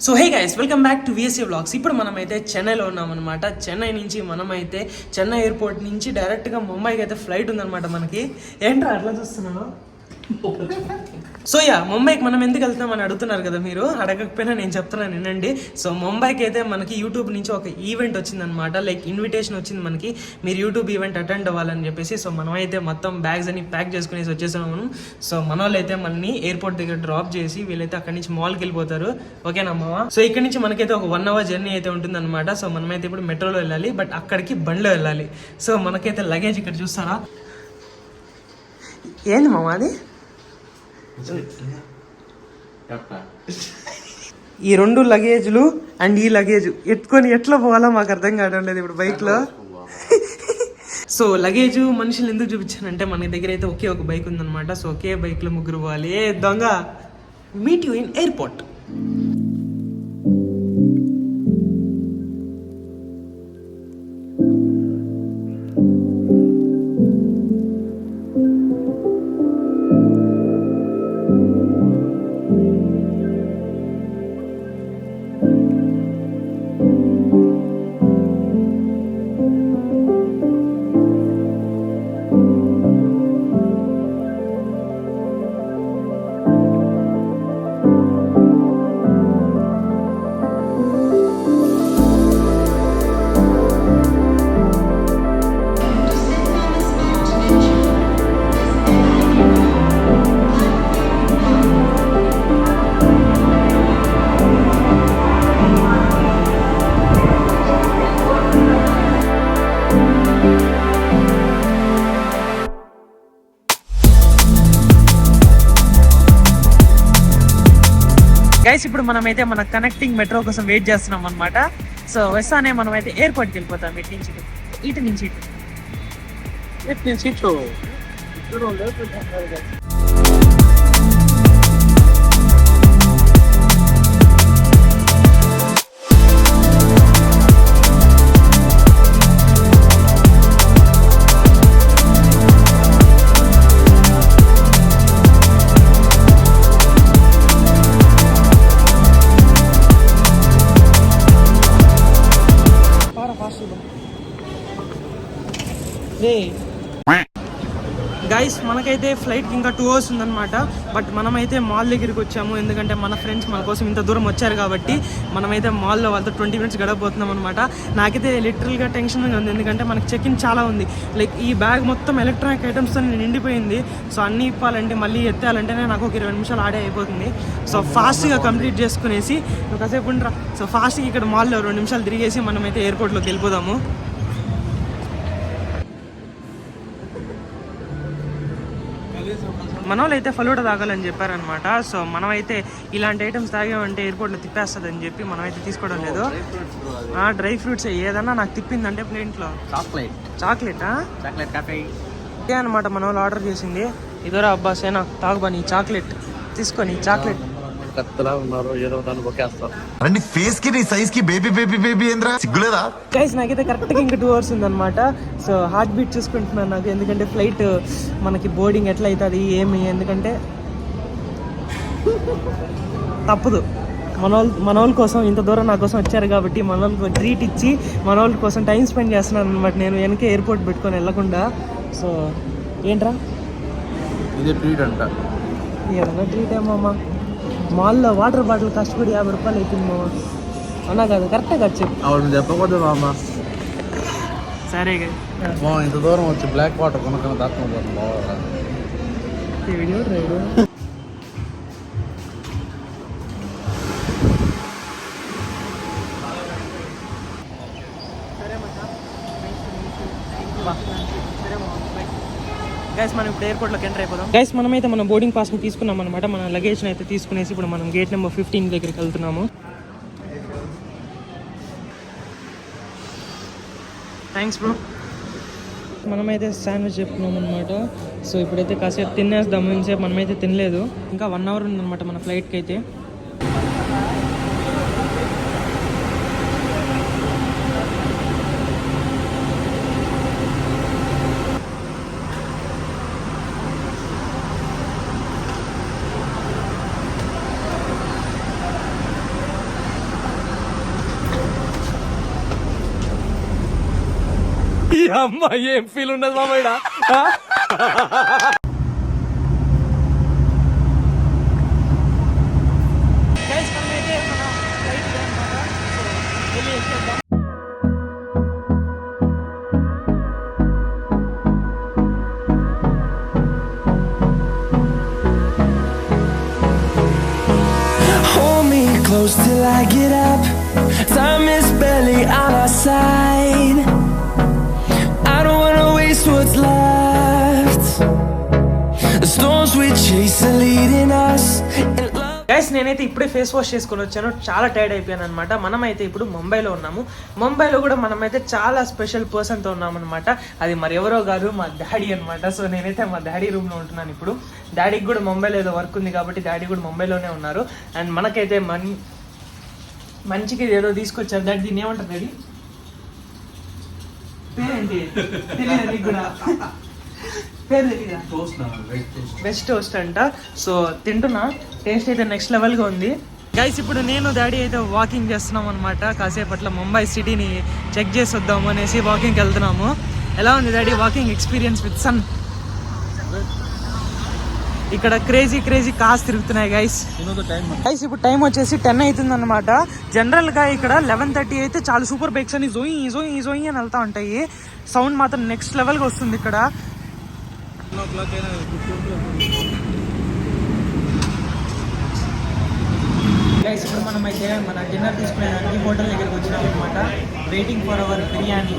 So hey guys, welcome back to VSA vlogs. ఇప్పుడు మనమైతే చెన్నైలో ఉన్నామన్నమాట. చెన్నై నుంచి మనమైతే చెన్నై ఎయిర్పోర్ట్ నుంచి డైరెక్ట్గా ముంబైకి అయితే ఫ్లైట్ ఉందన్నమాట మనకి. ఏంట్రా అట్లా చూస్తున్నాను? సో ముంబైకి మనం ఎందుకు వెళ్తామని అడుగుతున్నారు కదా మీరు. అడగకపోయినా నేను చెప్తున్నాను వినండి. సో ముంబైకి అయితే మనకి యూట్యూబ్ నుంచి ఒక ఈవెంట్ వచ్చిందనమాట. లైక్ ఇన్విటేషన్ వచ్చింది మనకి, మీరు యూట్యూబ్ ఈవెంట్ అటెండ్ అవ్వాలని చెప్పేసి. సో మనమైతే మొత్తం బ్యాగ్స్ అన్ని ప్యాక్ చేసుకునేసి వచ్చేసాము. సో మన వాళ్ళు అయితే మనని ఎయిర్పోర్ట్ దగ్గర డ్రాప్ చేసి వీళ్ళైతే అక్కడి నుంచి మాల్కి వెళ్ళిపోతారు. ఓకేనా మామ? సో ఇక్కడ నుంచి మనకైతే ఒక 1 hour జర్నీ అయితే ఉంటుందన్నమాట. సో మనమైతే ఇప్పుడు మెట్రోలో వెళ్ళాలి, బట్ అక్కడికి బండిలో వెళ్ళాలి. సో మనకైతే లగేజ్ ఇక్కడ చూస్తారా? ఏంది మామ అది? ఈ 2 లగేజ్లు అండ్ ఈ లగేజ్ ఎత్తుకొని ఎట్లా పోవాలో మాకు అర్థం కావడం లేదు ఇప్పుడు బైక్ లో. సో లగేజ్ మనుషులు ఎందుకు చూపించానంటే మన దగ్గర అయితే ఒకే ఒక బైక్ ఉందన్నమాట. సో ఒకే బైక్ లో ముగ్గురు పోవాలి. ఏ దొంగ, meet you in airport. Guys ఇప్పుడు మనమైతే మన కనెక్టింగ్ మెట్రో కోసం వెయిట్ చేస్తున్నాం అనమాట. సో వస్తానే మనమైతే ఎయిర్పోర్ట్కి వెళ్ళిపోతాం. ఇటు నుంచి ఇటు. గైస్ మనకైతే ఫ్లైట్కి ఇంకా 2 hours ఉందన్నమాట. బట్ మనమైతే మాల్ దగ్గరికి వచ్చాము, ఎందుకంటే మన ఫ్రెండ్స్ మన కోసం ఇంత దూరం వచ్చారు కాబట్టి మనమైతే మాల్లో వాళ్ళతో 20 minutes గడపబోతున్నాం అనమాట. నాకైతే లిటరల్గా టెన్షన్గా ఉంది, ఎందుకంటే మనకి చెక్ ఇన్ చాలా ఉంది. లైక్ ఈ బ్యాగ్ మొత్తం ఎలక్ట్రానిక్ ఐటమ్స్తో నిండిపోయింది. సో అన్నీ ఇప్పాలంటే మళ్ళీ ఎత్తాలంటే నాకు ఒక 20 నిమిషాలు ఆడే అయిపోతుంది. సో ఫాస్ట్గా కంప్లీట్ చేసుకునేసి కాసేపు ఉండరా. సో ఫాస్ట్గా ఇక్కడ మాల్లో 2 నిమిషాలు తిరిగేసి మనమైతే ఎయిర్పోర్ట్లోకి వెళ్ళిపోదాము. మన వాళ్ళు అయితే ఫలూడా తాగాలని చెప్పారనమాట. సో మనమైతే ఇలాంటి ఐటమ్స్ తాగామంటే ఎయిర్పోర్ట్లో తిప్పేస్తుంది అని చెప్పి మనమైతే తీసుకోవడం లేదు. డ్రై ఫ్రూట్స్ ఏదన్నా నాకు తిప్పిందంటే ప్లేట్లో చాక్లెటా కాఫీ ఇదే అనమాట మన వాళ్ళు ఆర్డర్ చేసింది. ఇదోరా అబ్బా సేనా తాగుబా నీ చాక్లెట్ తీసుకొని. చాక్లెట్ గైస్ నాకైతే కరెక్ట్గా ఇంకా 2 hours ఉందన్నమాట. సో హార్ట్ బీట్ చూసుకుంటున్నాను నాకు, ఎందుకంటే ఫ్లైట్ మనకి బోర్డింగ్ ఎట్లా అవుతుంది ఏమి, ఎందుకంటే తప్పదు. మన వాళ్ళ కోసం ఇంత దూరం నా కోసం వచ్చారు కాబట్టి మన వాళ్ళకి ట్రీట్ ఇచ్చి మన వాళ్ళ కోసం టైం స్పెండ్ చేస్తున్నాను అనమాట. నేను వెనక ఎయిర్పోర్ట్ పెట్టుకొని వెళ్ళకుండా. సో ఏంట్రా ఇదే ట్రీట్ అంట. ఏదన్నా ట్రీట్ ఏమమ్మా. మాల్లో వాటర్ బాటిల్ కాస్ట్ కూడా 50 రూపాయలు అవుతుంది మామ. అన్నా కాదు, కరెక్టే ఖర్చు చెప్పకూడదు మామ. సరే ఇంత దూరం వచ్చి బ్లాక్ వాటర్ కొనుక్కొని దాచుకుంటాను బాగా. గైస్ మనం ఇప్పుడు ఎయిర్పోర్ట్లోకి ఎంటర్ అయిపోదాం. గైస్ మనమైతే మన బోర్డింగ్ పాస్ని తీసుకున్నాం అనమాట. మన లగేజ్ని అయితే తీసుకునేసి ఇప్పుడు మనం గేట్ నెంబర్ 15 దగ్గరికి వెళ్తున్నాము. Thanks bro. మనమైతే శాండ్విచ్ చెప్పుకున్నాం అనమాట. సో ఇప్పుడైతే కాసేపు తినేద్దాము. ఇంతసేపు మనమైతే తినలేదు. ఇంకా 1 hour ఉందన్నమాట మన ఫ్లైట్కి అయితే. ఈ అమ్మాయి ఏం ఫీల్ ఉన్నది మామయ్య గైస్ మనమైతే మన ఫ్లైట్ అన్నమాట. సో వెళ్ళి ఎక్కేద్దాం. Hold me close till I get up. Time is barely on our side. I don't wanna waste what's left. The storms we chase are leading us. And love. Guys నేనైతే ఇప్పుడే face wash చేసుకొని వచ్చాను. చాలా tired అయిపోయాను అనమాట. మనమైతే ఇప్పుడు ముంబైలో ఉన్నాము. ముంబైలో కూడా మనమైతే చాలా స్పెషల్ పర్సన్తో ఉన్నాం అనమాట. అది మరి ఎవరో కాదు, మా డాడీ అనమాట. సో నేనైతే మా డాడీ రూమ్లో ఉంటున్నాను ఇప్పుడు. డాడీకి కూడా ముంబైలో ఏదో వర్క్ ఉంది కాబట్టి డాడీ కూడా ముంబైలోనే ఉన్నారు. అండ్ మనకైతే మంచికి ఏదో తీసుకొచ్చారు. డాడీ దీన్ని ఏమంటారు డాడీ? పేరేంటి తెలియదు నీకు కూడా? పేరు తెలీదా? వెజ్ టోస్ట్ అంట. సో తింటున్నా, టేస్ట్ అయితే నెక్స్ట్ లెవెల్గా ఉంది. గైస్ ఇప్పుడు నేను డాడీ అయితే వాకింగ్ చేస్తున్నాం అనమాట. కాసేపట్లో ముంబై సిటీని చెక్ చేసి వద్దాము అనేసి వాకింగ్కి వెళ్తున్నాము. ఎలా ఉంది daddy walking experience with son? ఇక్కడ క్రేజీ కార్స్ తిరుగుతున్నాయి గైస్. గైస్ ఇప్పుడు టైం వచ్చేసి 10 అవుతుంది అనమాట. జనరల్గా ఇక్కడ 11:30 అయితే చాలా సూపర్ బైక్స్ అని జోయి అని వెళ్తూ ఉంటాయి. సౌండ్ మాత్రం నెక్స్ట్ లెవెల్గా వస్తుంది ఇక్కడ. గైస్ ఇప్పుడు మనం అయితే మన డిన్నర్ తీసుకునేదానికి హోటల్ దగ్గరికి వచ్చినాం అనమాట. Waiting for hour biryani.